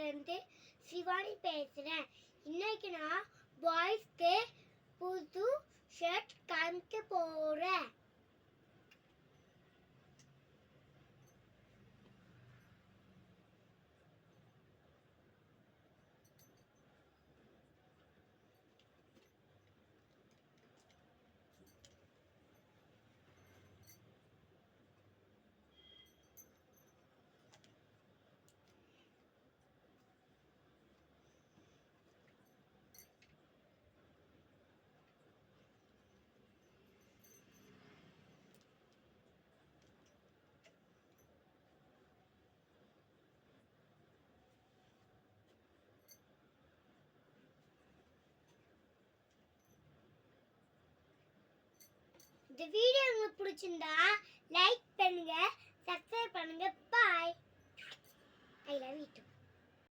இருந்து சிவானி பேசுகிறேன். இன்னைக்கு நான் பாய்ஸ்க்கு புது ஷர்ட் காமிக்க போகிறேன். இந்த வீடியோ உங்களுக்கு பிடிச்சிருந்தா லைக் பண்ணுங்க, சப்ஸ்கிரைப் பண்ணுங்க. பாய். I love you.